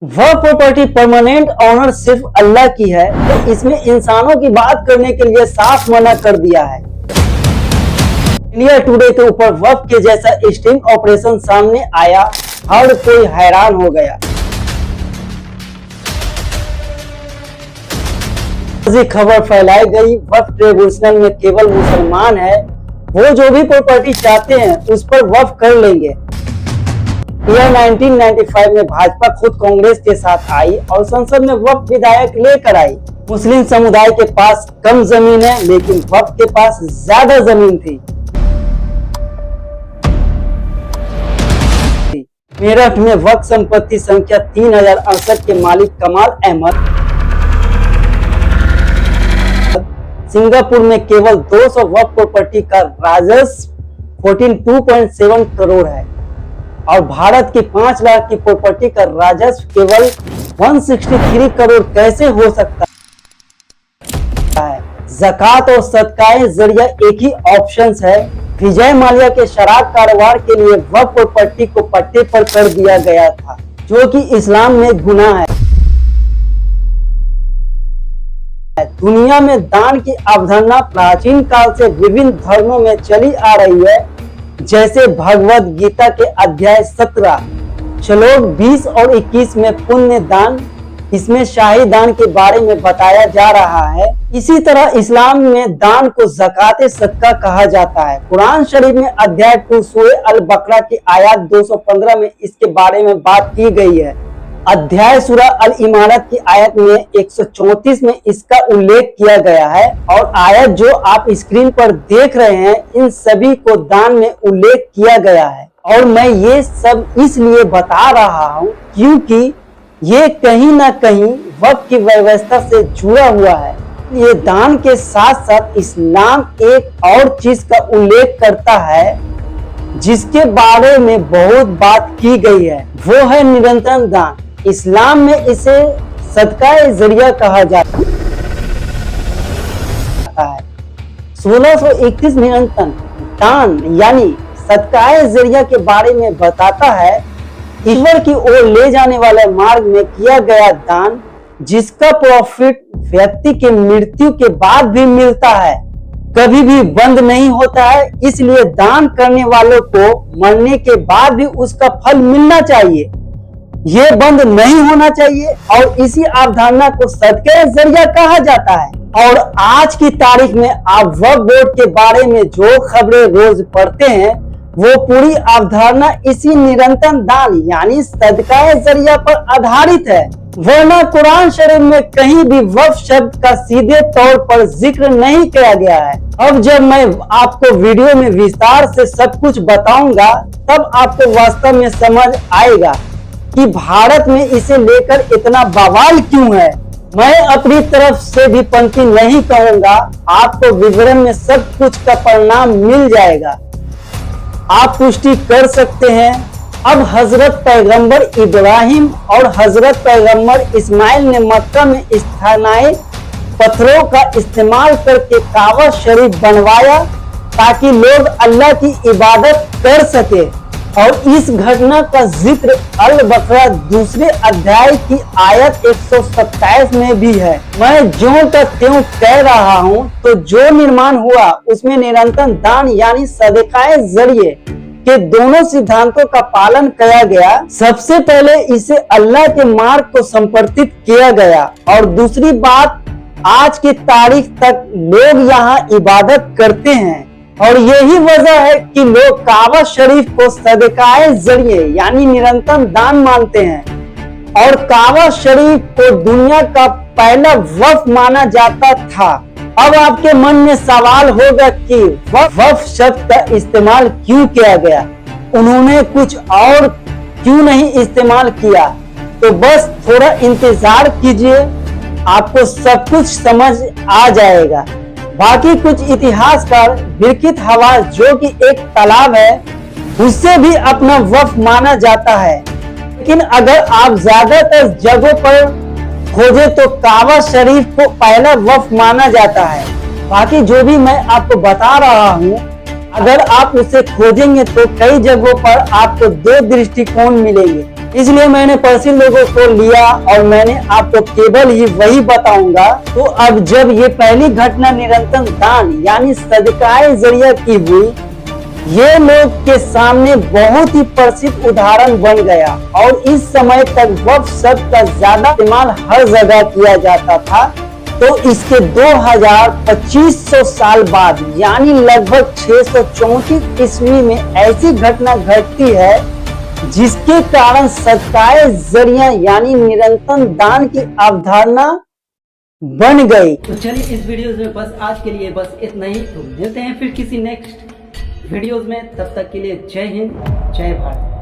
वह property permanent honour सिर्फ अल्लाह की है, तो इसमें इंसानों की बात करने के लिए साफ मना कर दिया है। इंडिया टुडे के ऊपर वक्फ के जैसा स्टिंग ऑपरेशन सामने आया, हर कोई हैरान हो गया। खबर फैलाई गई वक्फ ट्रिब्यूनल में केवल मुसलमान है, वो जो भी प्रॉपर्टी चाहते हैं उस पर वक्फ कर लेंगे। ईयर 1995 में भाजपा खुद कांग्रेस के साथ आई और संसद में वक्फ विधायक लेकर आई। मुस्लिम समुदाय के पास कम जमीन है, लेकिन वक्फ के पास ज्यादा जमीन थी। मेरठ में वक्फ संपत्ति संख्या 3068 के मालिक कमाल अहमद, सिंगापुर में केवल 200 वक्फ प्रॉपर्टी का राजस्व 42.7 करोड़ है और भारत की 5 लाख की प्रॉपर्टी का राजस्व केवल 163 करोड़ कैसे हो सकता है। ज़कात और सदकाए जरिया एक ही ऑप्शन है। विजय माल्या के शराब कारोबार के लिए वक्फ प्रॉपर्टी को पट्टे पर कर दिया गया था, जो कि इस्लाम में गुनाह है। दुनिया में दान की अवधारणा प्राचीन काल से विभिन्न धर्मों में चली आ रही है, जैसे भगवत गीता के अध्याय 17 श्लोक 20 और 21 में पुण्य दान, इसमें शाही दान के बारे में बताया जा रहा है। इसी तरह इस्लाम में दान को ज़कात सदका कहा जाता है। कुरान शरीफ में अध्याय 2 सूरह अल बकरा की आयत 215 में इसके बारे में बात की गई है। अध्याय सूरह अल इमारत की आयत में 134 में इसका उल्लेख किया गया है और आयत जो आप स्क्रीन पर देख रहे हैं, इन सभी को दान में उल्लेख किया गया है। और मैं ये सब इसलिए बता रहा हूँ क्योंकि ये कहीं ना कहीं वक्फ की व्यवस्था से जुड़ा हुआ है। ये दान के साथ साथ इस्लाम एक और चीज का उल्लेख करता है जिसके बारे में बहुत बात की गई है, वो है निरंतर दान। इस्लाम में इसे सदकाए जरिया कहा जाता है। 1631 निरंतर दान यानी सदकाए जरिया के बारे में बताता है, ईश्वर की ओर ले जाने वाले मार्ग में किया गया दान, जिसका प्रॉफिट व्यक्ति के मृत्यु के बाद भी मिलता है, कभी भी बंद नहीं होता है। इसलिए दान करने वालों को मरने के बाद भी उसका फल मिलना चाहिए, ये बंद नहीं होना चाहिए। और इसी अवधारणा को सदके जरिया कहा जाता है। और आज की तारीख में आप वक्फ बोर्ड के बारे में जो खबरें रोज पढ़ते हैं, वो पूरी अवधारणा इसी निरंतर दान यानी सदकाए जरिया पर आधारित है। वरना कुरान शरीफ में कहीं भी वक्फ शब्द का सीधे तौर पर जिक्र नहीं किया गया है। अब जब मैं आपको वीडियो में विस्तार से सब कुछ बताऊंगा, तब आपको वास्तव में समझ आएगा कि भारत में इसे लेकर इतना बवाल क्यों है। मैं अपनी तरफ से भी पंक्ति नहीं कहूंगा, आपको विवरण में सब कुछ का परिणाम मिल जाएगा, आप पुष्टि कर सकते हैं। अब हजरत पैगंबर इब्राहिम और हजरत पैगंबर इस्माइल ने मक्का में स्थानीय पत्थरों का इस्तेमाल करके काबा शरीफ बनवाया ताकि लोग अल्लाह की इबादत कर सके। और इस घटना का जिक्र अल बकरा 2 अध्याय की आयत 127 में भी है। मैं ज्यों तक त्यों कह रहा हूँ, तो जो निर्माण हुआ उसमें निरंतर दान यानी सदकाए जरिए के दोनों सिद्धांतों का पालन किया गया। सबसे पहले इसे अल्लाह के मार्ग को समर्पित किया गया और दूसरी बात, आज की तारीख तक लोग यहाँ इबादत करते हैं और यही वजह है कि लोग काबा शरीफ को सदकाए जरिए यानी निरंतर दान मानते हैं। और काबा शरीफ को दुनिया का पहला वक्फ माना जाता था। अब आपके मन में सवाल होगा कि वक्फ शब्द का इस्तेमाल क्यों किया गया, उन्होंने कुछ और क्यों नहीं इस्तेमाल किया। तो बस थोड़ा इंतजार कीजिए, आपको सब कुछ समझ आ जाएगा। बाकी कुछ इतिहासकार बिरकित हवास, जो कि एक तालाब है, उससे भी अपना वक्फ माना जाता है। लेकिन अगर आप ज्यादातर जगहों पर खोजे तो काबा शरीफ को पहला वक्फ माना जाता है। बाकी जो भी मैं आपको बता रहा हूँ, अगर आप उसे खोजेंगे तो कई जगहों पर आपको 2 दृष्टिकोण मिलेंगे। इसलिए मैंने पर्सी लोगों को लिया और मैंने आपको केवल ही वही बताऊंगा। तो अब जब ये पहली घटना निरंतर दान यानी सदकाए जरिया की हुई, ये लोग के सामने बहुत ही प्रसिद्ध उदाहरण बन गया और इस समय तक वक्फ शब्द का ज्यादा इस्तेमाल हर जगह किया जाता था। तो इसके 2500 साल बाद यानी लगभग 634 ईस्वी में ऐसी घटना घटती है जिसके कारण सदकाए जरिया यानी निरंतर दान की अवधारणा बन गई। तो चलिए इस वीडियो में बस आज के लिए बस इतना ही। तो मिलते हैं फिर किसी नेक्स्ट वीडियोस में, तब तक के लिए जय हिंद जय भारत।